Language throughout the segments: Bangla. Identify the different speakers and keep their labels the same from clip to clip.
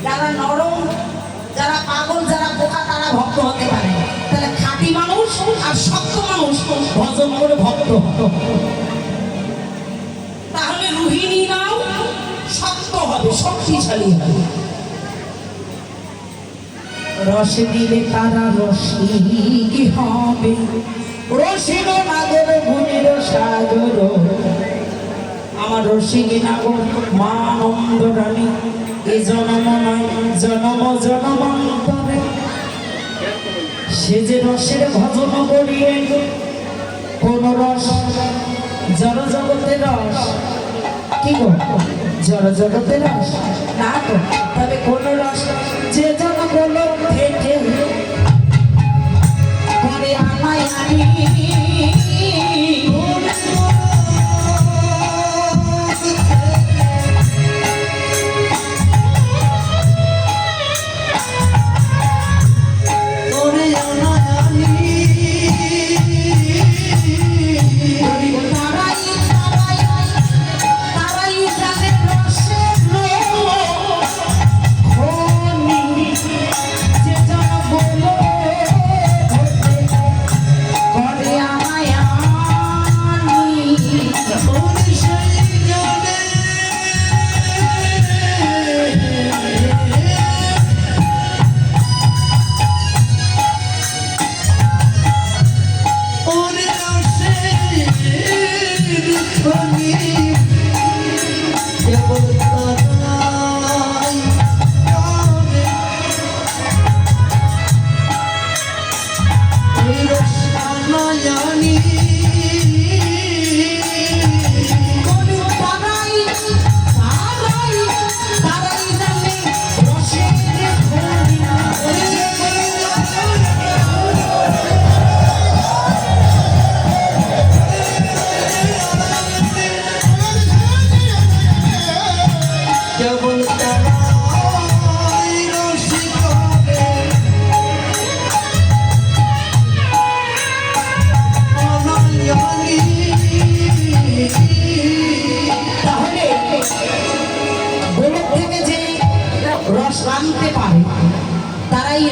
Speaker 1: যারা নরম, যারা পাগল, যারা বোকা তারা ভক্ত হতে পারে। তাহলে খাঁটি মানুষ আর শক্ত মানুষ ভজন করে ভক্ত। তাহলে রোহিণী নাও শক্ত হবে, শক্তিশালী হবে। রসে দিলে তারা রসিক হবে, রসিক নাগর গুণের সাগর। আমার রসিক নাগর মা আনন্দ রানী, এ জনম নয় জনম জনমান্তরে সে যে রসের ভজন করিয়ে। কোন রস? জড় জগতের রস। কি গো, জড় জগতের রস না তো। তবে কোন রস? যে জন বলো থেকে করে আমায় আনি।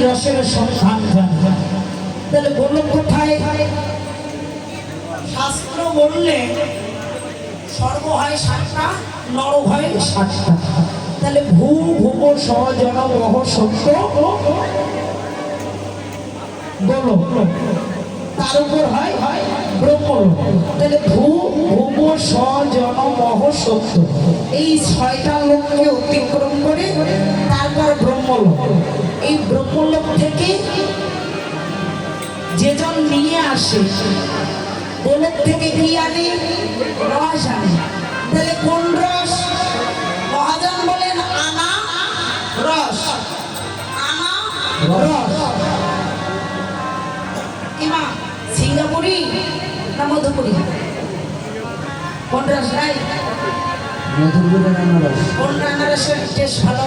Speaker 1: রসের সন্ধান জানে। তাহলে বলল কোথায়? শাস্ত্র বললে সর্ব হয় 7টা, নর হয় 7টা। তাহলে ভূ ভূপ সজন মহ সত্য বলো, তার উপর হয় ব্রহ্মলোক। তাহলে ভূ ভূপ সজন মহ সত্য, এই 6টা লোককে অতিক্রম করে তারপর ব্রহ্মলোক। এই ব্রহ্মলোক থেকে যেজন নিয়ে আসে, গোলক থেকে কি আনে? রস আনে। তাহলে কোন রস? মহাজন বলেন আনা রস, আনা রস। কিমা সিঙ্গাপুরি না মধুপুরি? কোন রস? নাই মধুপুরের আনারস। কোন আনারসের টেস্ট ভালো?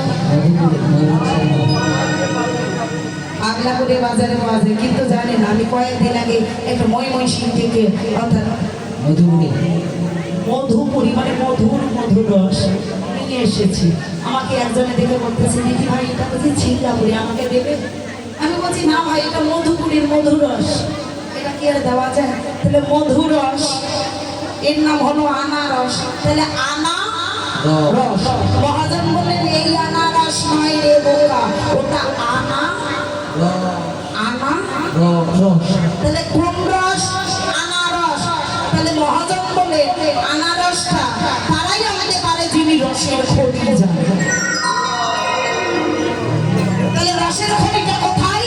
Speaker 1: আগলাপুরে বাজারে বাজে, কিন্তু জানেন আমি কয়েকদিন আগে একটা ময়মনসিং থেকে অর্থাৎ মধুপুরি মানে মধুর মধুর রস নিয়ে এসেছি। আমাকে একজনে দেখে বলতেছে, দিদি ভাই এটা বলছি সিঙ্গাপুরি, আমাকে দেবে? আমি বলছি না ভাই, এটা মধুপুরির মধুর রস, এটা কি আর দেওয়া যায়? তাহলে মধুর রস, এর নাম হলো আনারস। তাহলে আনা রস। মহাজন বললেন এই আনারস নয় রে বোকা, ওটা আনা আনা রস। তাহলে কোন রস? আনারস। তাহলে মহাজন বলে আনারসটা তারাই আমাকে পারে যিনি রসের খনি জানে। তাহলে রসের খনিটা কোথায়?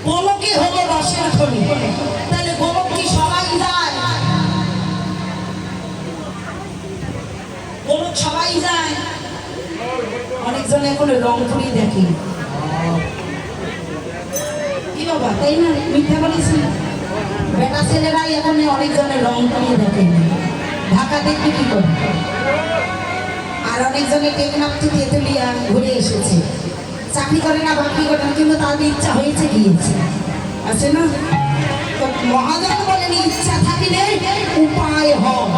Speaker 1: গোলকে হলো রসের খনি। তাহলে গোলক কি সবাই যায়? গোলক সবাই যায়? অনেকজন এখন রংপুরি দেখে। কি বাবা, তাই না? মিথ্যা বলেছি? বেটা ছেলেরাই এখন অনেকজনের রংপুরি দেখে। ঢাকা দেখতে কি করে? আর অনেকজনে টেকনাফ থেকে তেতুলিয়া ঘুরে এসেছে, চাকরি করে না, বাকি করে না, কিন্তু তাদের ইচ্ছা হয়েছে গিয়েছে, আছে না? তো মহাজন বলেন ইচ্ছা থাকিলে উপায় হয়,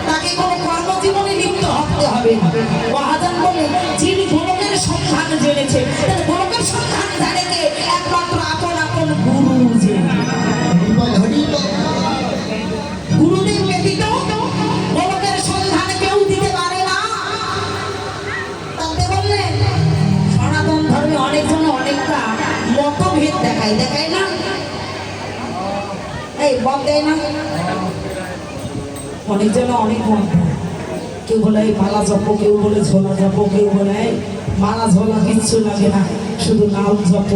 Speaker 1: তাকে কোনো কর্মজীবনে লিপ্ত হতে হবে না। মহাজন বলে যিনি গোলকের সন্ধান জেনেছে, তাহলে গোলকের সন্ধান জানে কে? একমাত্র আপন আপন গুরু। যে গুরুদেব ব্যতীত গোলকের সন্ধান কেউ দিতে পারে না। তাতে বললেন সনাতন ধর্মে অনেকজন অনেকটা মতভেদ দেখায়, দেখায় না? এই মত দেয় না? অনেকজন অনেক মত দেয়। কেউ বলে এই মালা জপ, কেউ বলে ঝোলা জপ, কেউ বলে মালা ঝোলা কিচ্ছু লাগে না, শুধু নাম জপ।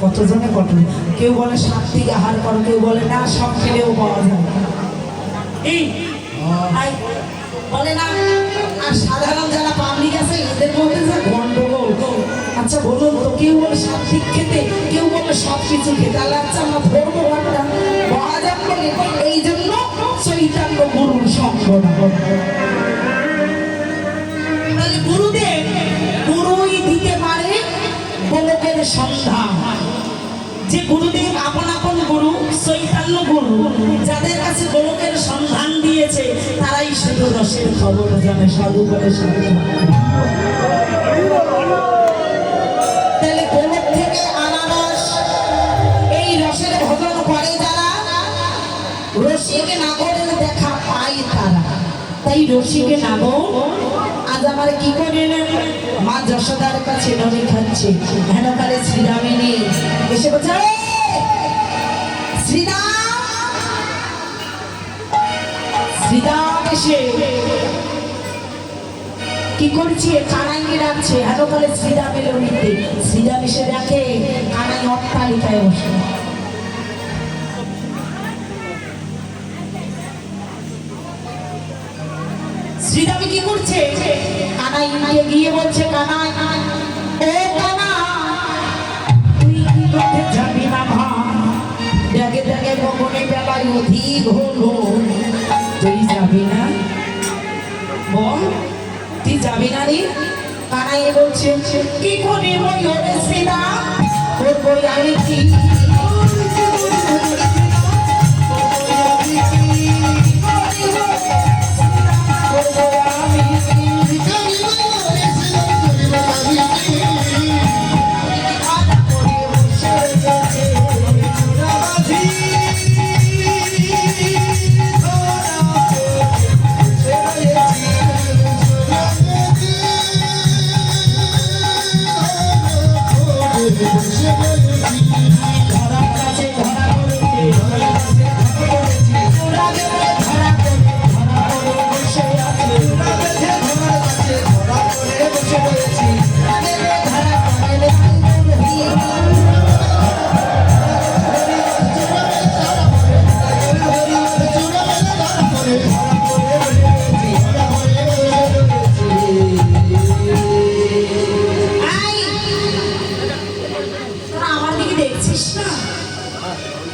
Speaker 1: কতজনে কত, কেউ বলে সাত্বিক আহার করো, কেউ বলে না সব খেলেও পাওয়া যায় এই বলে না। আর সাধারণ যারা পাবলিক আছে এদের মধ্যে যে গন্ডগোল। আচ্ছা বলুন তো, কেউ বলে সাত্বিক খেতে, কেউ বলে সব কিছু খেতে। আল্লাহ আচ্ছা আমরা ধরবো ঘরটা মহাজাব বলে। এই জন্য চৈতন্য গুরুর সঙ্গ না। তাহলে গুরুদেব গুরুই দিতে পারে গোলকের সন্ধান। যে গুরুদেব আপন আপন গুরু, চৈতন্য গুরু, যাদের কাছে গোলকের সন্ধান দিয়েছে তারাই শুধু রসের খবর জানে। সাধু বলে সাধু। তাহলে গোলক থেকে আনা রস, এই রসের ভজন করে যারা, রসিক নাগরের দেখা পায় তারা। তাই রসিকে নাগর আজ আমার কি করে মা যশোদার কাছে ননি খাচ্ছে, হেন কালে শ্রীরামিনী এসে বলছে শ্রীরাম, শ্রীরাম এসে কি করছে? কানাইকে ডাকছে। হেন কালে শ্রীরাম এলো নিতে। শ্রীরাম এসে দেখে কানাই অট্টালিকায় বসে। শ্রীরাম কি করছে? কানাই গিয়ে বলছে কানাই, ও কানাই তুই কি করতে যাবি না ভাই? দেখে দেখে কখনই বেলায় অধিক হলো, তুই যাবি না? বল তুই যাবি না রে? কানাই বলছে কি করে বই ওরে শ্রীরাম, তোর বই আমি কি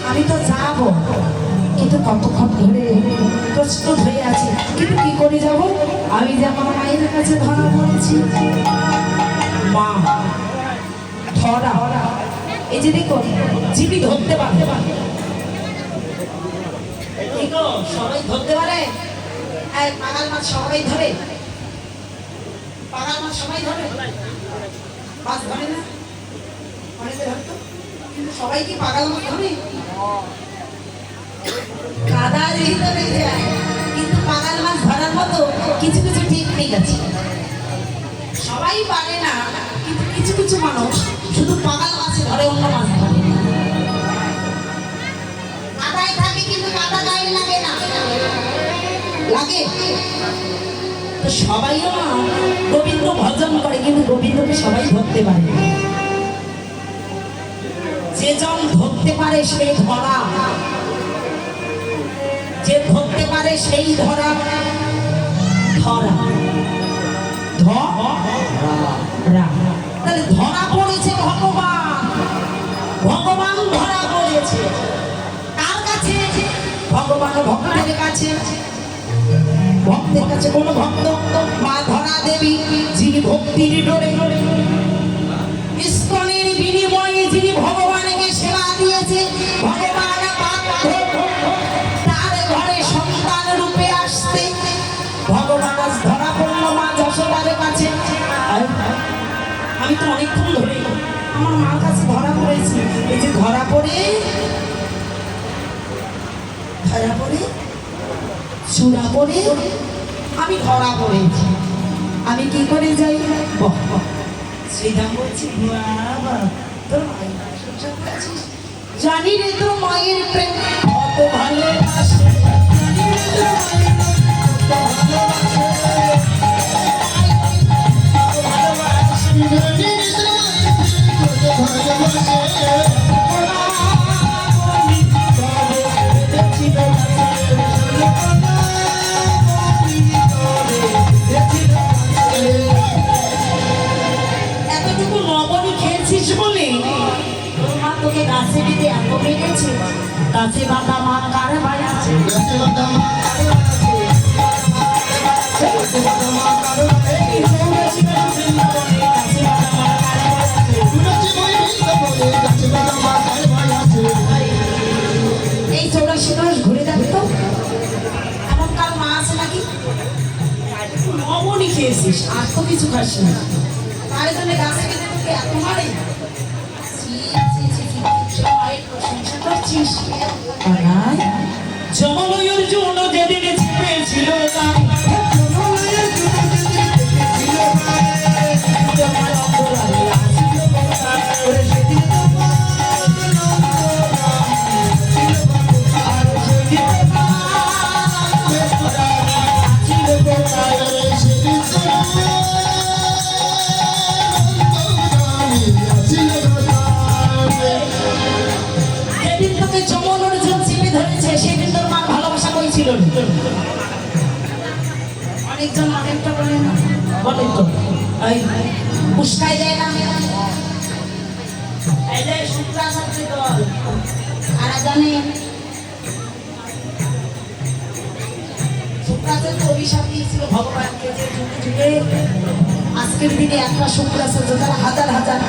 Speaker 1: আমি তো যাবো, কিন্তু কতক্ষণ ধরে প্রস্তুত হয়ে আছি, কিন্তু কি করে যাব? আমি যে আমার মায়ের কাছে ধরা পড়েছি। মা ধরা, এই যে দেখো জিবি ধরতে পারে, সবাই ধরতে পারে। পাগাল মাছ সবাই ধরে, পাগাল মাছ সবাই ধরে, মাছ ধরে না? অনেকে ধরতো, কিন্তু সবাই কি পাগাল মাছ ধরে? কাদার ভিতরে যায়, কিন্তু পাগাল মাছ ধরার মতো কিছু কিছু টেকনিক আছে। সবাই পারে না, কিন্তু কিছু কিছু মানুষ শুধু পাগাল মাছে ধরে, অন্য মাছ ধরে। কাদায় থাকে কিন্তু কাদা গায়ে লাগে না, লাগে তো সবাইও না গোবিন্দ ভজন করে, কিন্তু গোবিন্দকে সবাই ধরতে পারে। যে জন ধরতে পারে সেই ধরা, যে ধরতে পারে সেই ধরা। ধরা তাহলে ধরা পড়েছে ভগবান, ভগবান ধরা পড়েছে কার কাছে? ভগবান ভক্তের কাছে। ভক্তের কাছে কোন ভক্ত? মা ধরা দেবী, যিনি ভক্তির ডোরে ইস্কনের বিনিময়ে যিনি ভগবানকে সেবা দিয়েছে। ভগবান তার ঘরে সন্তান রূপে আসতে ভগবান ধরা পড়ল মা যশোদা। তোমাদের কাছে। আমি তো অনেকক্ষণ ধরে আমার মার কাছে ধরা পড়েছি, এই যে ধরা পড়ে চূড়া পড়ে আমি ধরা পড়েছি। আমি কি করে যাই? শ্রীরাম বলছি, বাবা তোর মায়ের সংসার করেছিস? জানি রে তোর মায়ের প্রেম কত ভালোবাসে, জানি রে তোর মায়ের কত ভালোবাসে, এতটুকু লবণই খেয়েছিস বলে তোর মা তোকে গাছে বেঁধে এত মেরেছে। গাছে বাঁধা মা কার ভাই আছে? এই চৌরাশি মাস ঘুরে যাবে তো এমন কার মা আছে নাকি? লবণই খেয়েছিস আর তো কিছু খাস না, তার জন্য গাছে বেঁধে তোকে এত মারে। জমলয়ের জন্য যেদিন চেপেছিল যেদিন তোকে জমলর জন্য চেপে ধরেছে সেদিন তোর মা ভালোবাসা করেছিল। অনেকজন অনেকটা বলে না, বলে তো উস্কাই দেয় না, এই যে শুক্রাচার্য দল আর জানে শুক্রাচার্য অভিশাপ দিয়েছিল ভগবানকে যে যুগে যুগে আজকের দিনে একটা শুক্রাচার্য তারা হাজার হাজার